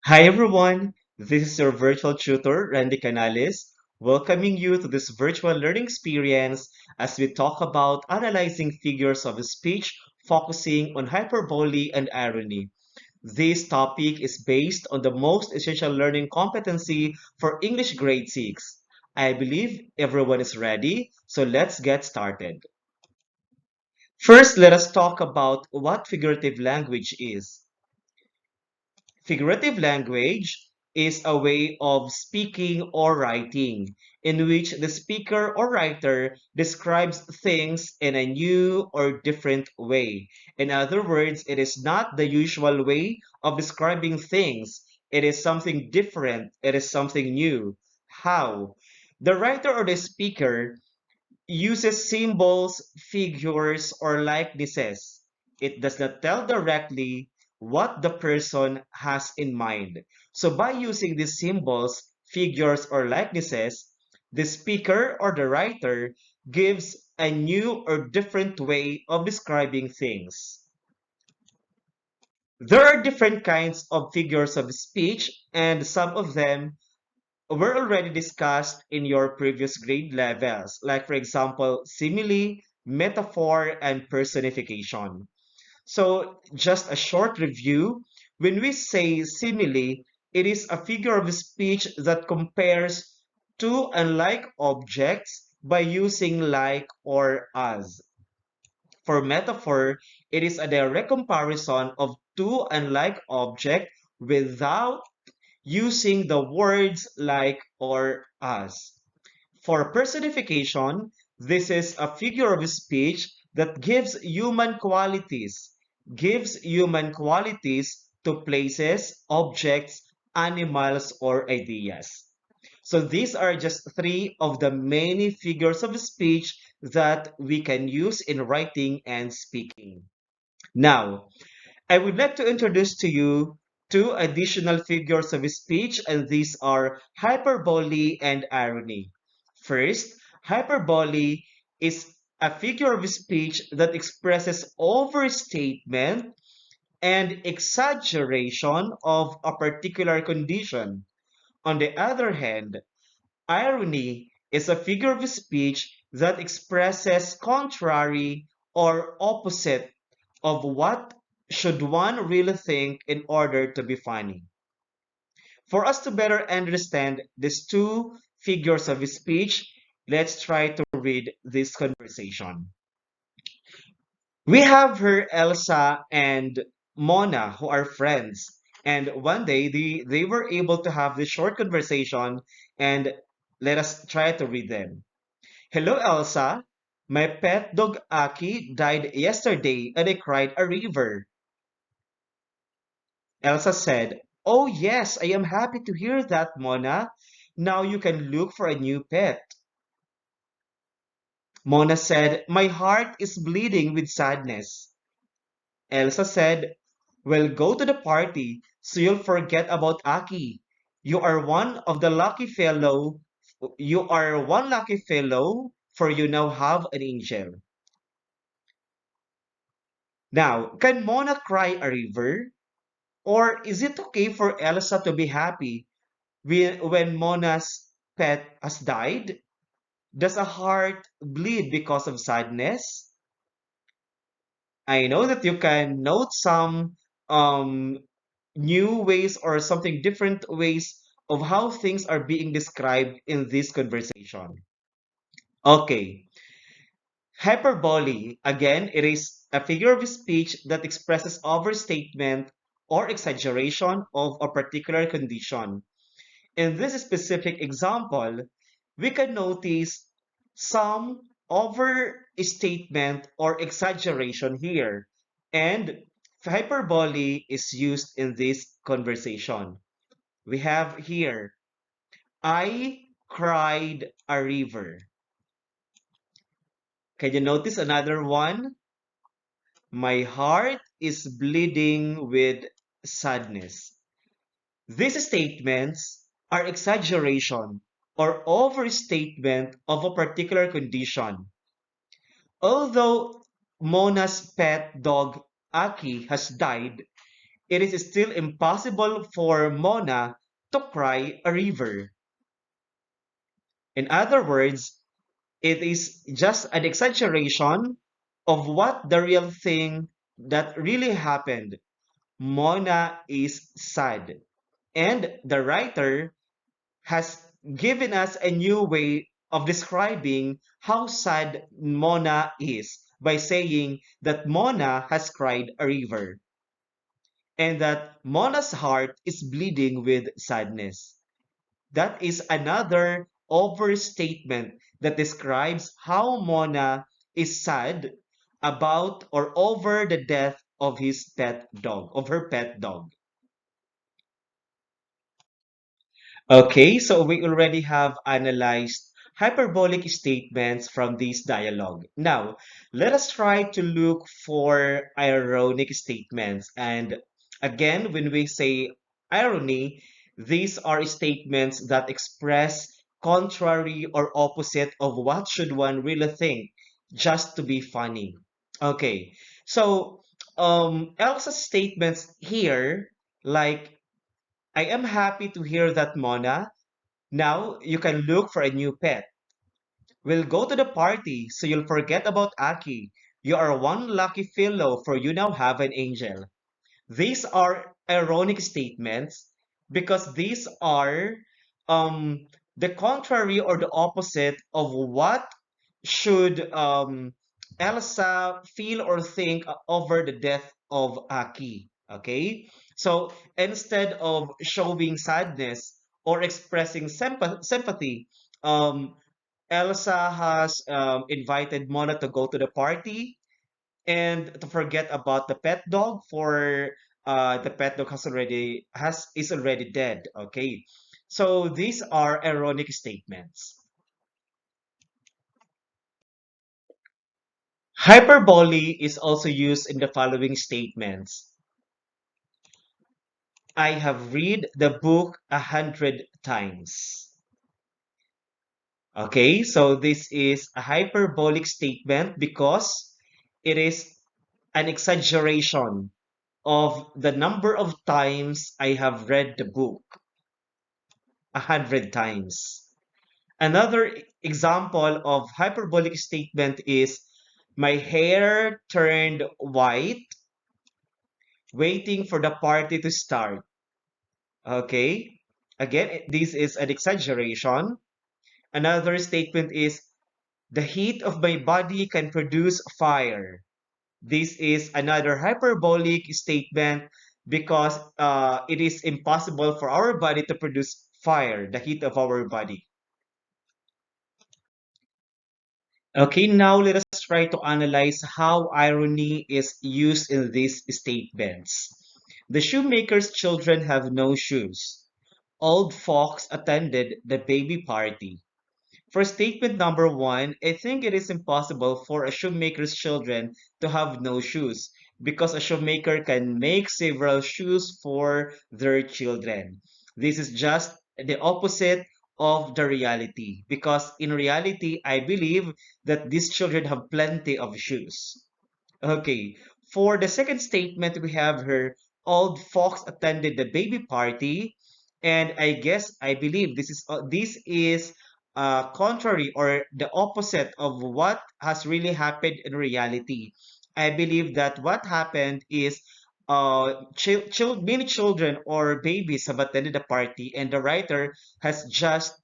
Hi everyone, this is your virtual tutor, Randy Canales, welcoming you to this virtual learning experience as we talk about analyzing figures of speech focusing on hyperbole and irony. This topic is based on the most essential learning competency for English grade 6. I believe everyone is ready, so let's get started. First, let us talk about what figurative language is. Figurative language is a way of speaking or writing in which the speaker or writer describes things in a new or different way. In other words, it is not the usual way of describing things. It is something different. It is something new. How? The writer or the speaker uses symbols, figures, or likenesses. It does not tell directly what the person has in mind. So by using these symbols, figures, or likenesses, the speaker or the writer gives a new or different way of describing things. There are different kinds of figures of speech, and some of them were already discussed in your previous grade levels, like for example, simile, metaphor, and personification. So just a short review, when we say simile, it is a figure of speech that compares two unlike objects by using like or as. For metaphor, it is a direct comparison of two unlike objects without using the words like or as. For personification, this is a figure of speech that gives human qualities to places, objects, animals, or ideas. So these are just three of the many figures of speech that we can use in writing and speaking. Now, I would like to introduce to you two additional figures of speech, and these are hyperbole and irony. First, hyperbole is a figure of speech that expresses overstatement and exaggeration of a particular condition. On the other hand, irony is a figure of speech that expresses contrary or opposite of what should one really think in order to be funny. For us to better understand these two figures of speech, let's try to read this conversation. We have here Elsa and Mona who are friends. And one day they were able to have this short conversation, and let us try to read them. Hello, Elsa. My pet dog Aki died yesterday and I cried a river. Elsa said, "Oh, yes, I am happy to hear that, Mona. Now you can look for a new pet." Mona said, "My heart is bleeding with sadness." Elsa said, "Well, go to the party so you'll forget about Aki. You are one of the lucky fellow. You are one lucky fellow, for you now have an angel." Now, can Mona cry a river? Or is it okay for Elsa to be happy when Mona's pet has died? Does a heart bleed because of sadness? I know that you can note some um, new ways or something different ways of how things are being described in this conversation. Okay, hyperbole, again, it is a figure of speech that expresses overstatement or exaggeration of a particular condition. In this specific example, we can notice some overstatement or exaggeration here, and hyperbole is used in this conversation. We have here, I cried a river. Can you notice another one? My heart is bleeding with sadness. These statements are exaggeration or overstatement of a particular condition. Although Mona's pet dog Aki has died, it is still impossible for Mona to cry a river. In other words, it is just an exaggeration of what the real thing that really happened. Mona is sad. And the writer has given us a new way of describing how sad Mona is by saying that Mona has cried a river and that Mona's heart is bleeding with sadness. That is another overstatement that describes how Mona is sad about or over the death of his pet dog, of her pet dog. Okay, so we already have analyzed hyperbolic statements from this dialogue. Now, let us try to look for ironic statements. And again, when we say irony, these are statements that express contrary or opposite of what should one really think just to be funny. Okay, so Elsa's statements here, like I am happy to hear that, Mona. Now you can look for a new pet. We'll go to the party so you'll forget about Aki. You are one lucky fellow, for you now have an angel. These are ironic statements because these are um, the contrary or the opposite of what should Elsa feel or think over the death of Aki. Okay, so instead of showing sadness or expressing sympathy, Elsa has invited Mona to go to the party and to forget about the pet dog for the pet dog is already dead. Okay, so these are ironic statements. Hyperbole is also used in the following statements. I have read the book 100 times. Okay, so this is a hyperbolic statement because it is an exaggeration of the number of times I have read the book, 100 times. Another example of hyperbolic statement is my hair turned white waiting for the party to start. Okay? Again, this is an exaggeration. Another statement is the heat of my body can produce fire. This is another hyperbolic statement because it is impossible for our body to produce fire, the heat of our body. Okay, now let us try to analyze how irony is used in these statements. The shoemaker's children have no shoes. Old Fox attended the baby party. For statement number one, I think it is impossible for a shoemaker's children to have no shoes because a shoemaker can make several shoes for their children. This is just the opposite of the reality because in reality, I believe that these children have plenty of shoes. Okay, for the second statement, we have her old fox attended the baby party, and I believe this is contrary or the opposite of what has really happened in reality. I believe that what happened is many children or babies have attended the party, and the writer has just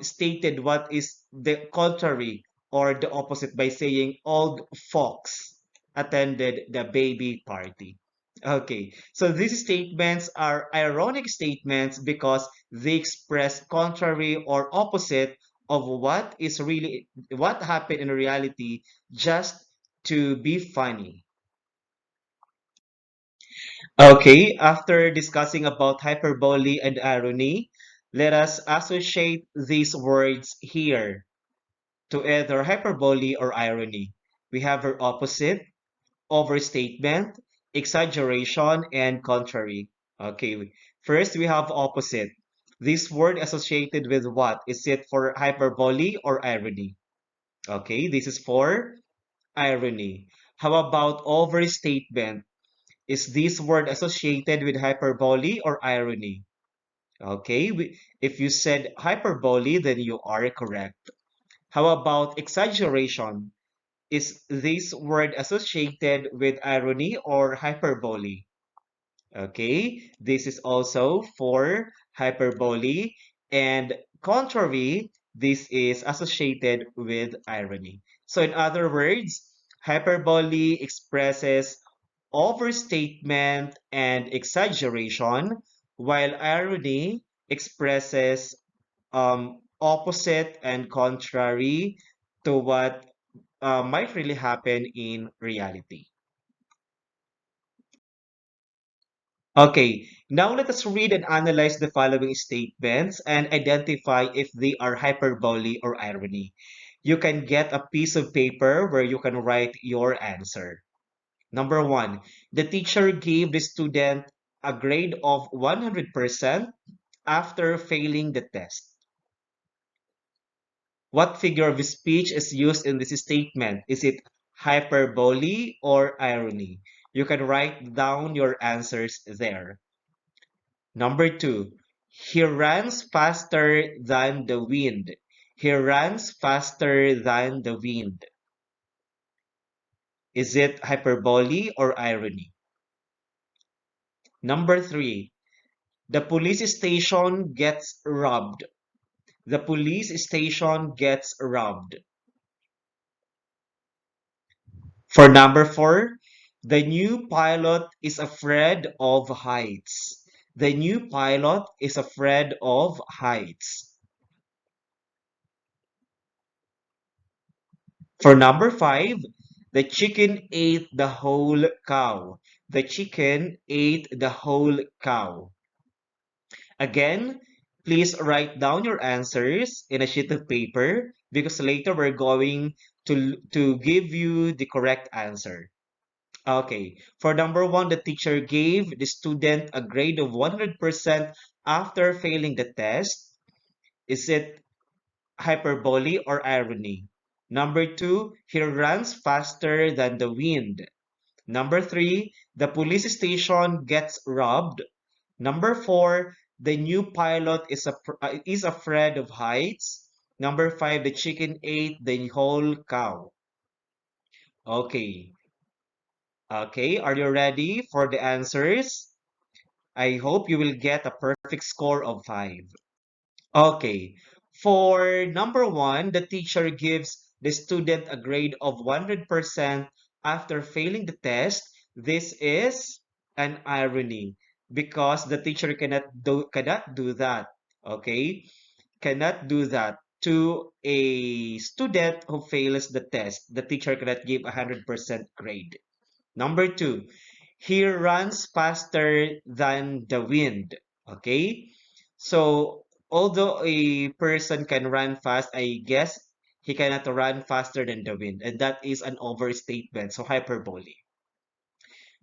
stated what is the contrary or the opposite by saying old fox attended the baby party. Okay, so these statements are ironic statements because they express contrary or opposite of what happened in reality just to be funny. Okay, after discussing about hyperbole and irony, let us associate these words here to either hyperbole or irony. We have her opposite, overstatement, exaggeration, and contrary. Okay, first we have opposite. This word associated with what? Is it for hyperbole or irony? Okay, this is for irony. How about overstatement? Is this word associated with hyperbole or irony? Okay, if you said hyperbole, then you are correct. How about exaggeration? Is this word associated with irony or hyperbole? Okay, this is also for hyperbole, and contrary, this is associated with irony. So in other words, hyperbole expresses overstatement and exaggeration, while irony expresses opposite and contrary to what might really happen in reality. Okay, now let us read and analyze the following statements and identify if they are hyperbole or irony. You can get a piece of paper where you can write your answer. Number one, the teacher gave the student a grade of 100% after failing the test. What figure of speech is used in this statement? Is it hyperbole or irony? You can write down your answers there. Number two, he runs faster than the wind. He runs faster than the wind. Is it hyperbole or irony? Number three, the police station gets robbed. The police station gets robbed. For number four, the new pilot is afraid of heights. The new pilot is afraid of heights. For number five, the chicken ate the whole cow. The chicken ate the whole cow. Again, please write down your answers in a sheet of paper because later we're going to give you the correct answer. Okay, for number one, the teacher gave the student a grade of 100% after failing the test. Is it hyperbole or irony? Number two, he runs faster than the wind. Number three, the police station gets robbed. Number four, the new pilot is afraid of heights. Number five, the chicken ate the whole cow. Okay, okay, are you ready for the answers? I hope you will get a perfect score of 5. Okay. For number one, the teacher gives the student a grade of 100% after failing the test. This is an irony because the teacher cannot do that. Okay? Cannot do that to a student who fails the test. The teacher cannot give 100% grade. Number two, he runs faster than the wind. Okay? So, although a person can run fast, I guess he cannot run faster than the wind. And that is an overstatement. So, hyperbole.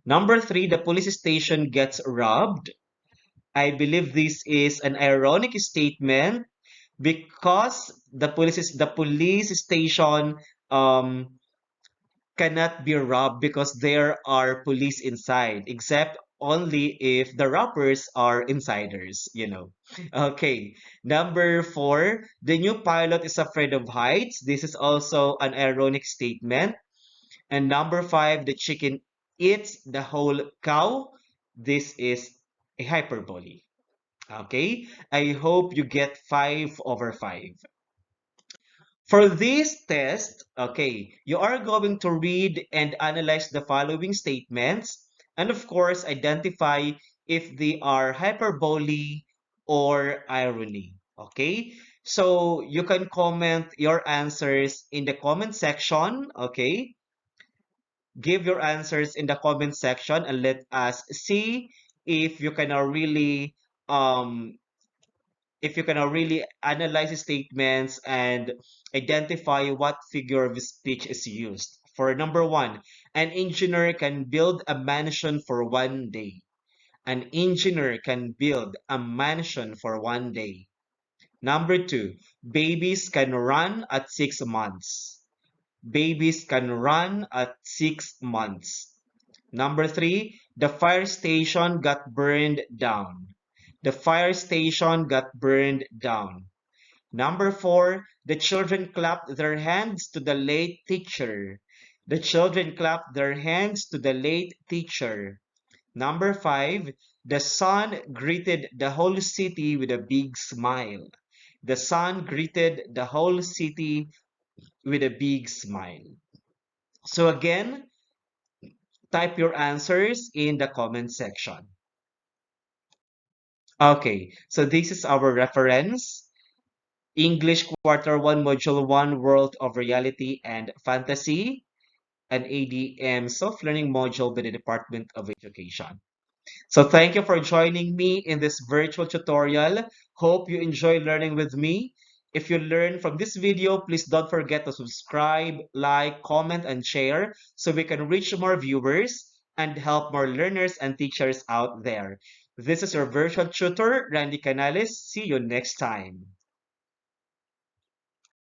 Number three, the police station gets robbed. I believe this is an ironic statement because the police station um cannot be robbed because there are police inside, except only if the robbers are insiders. Okay, number four, the new pilot is afraid of heights. This is also an ironic statement. And number five, the chicken eats the whole cow. This is a hyperbole. Okay, I hope you get 5/5. For this test, okay, you are going to read and analyze the following statements and of course identify if they are hyperbole or irony. Okay? So you can comment your answers in the comment section, okay? Give your answers in the comment section and let us see if you can um really analyze statements and identify what figure of speech is used. For number one, an engineer can build a mansion for one day. An engineer can build a mansion for one day. Number two, babies can run at 6 months. Babies can run at 6 months. Number three, The fire station got burned down. The fire station got burned down. Number 4, the children clapped their hands to the late teacher. The children clapped their hands to the late teacher. Number 5, the sun greeted the whole city with a big smile. The sun greeted the whole city with a big smile. So again, type your answers in the comment section. Okay, so this is our reference. English Quarter 1, Module 1, World of Reality and Fantasy, an ADM self-learning module by the Department of Education. So thank you for joining me in this virtual tutorial. Hope you enjoy learning with me. If you learn from this video, please don't forget to subscribe, like, comment, and share so we can reach more viewers and help more learners and teachers out there. This is your virtual tutor, Randy Canales. See you next time.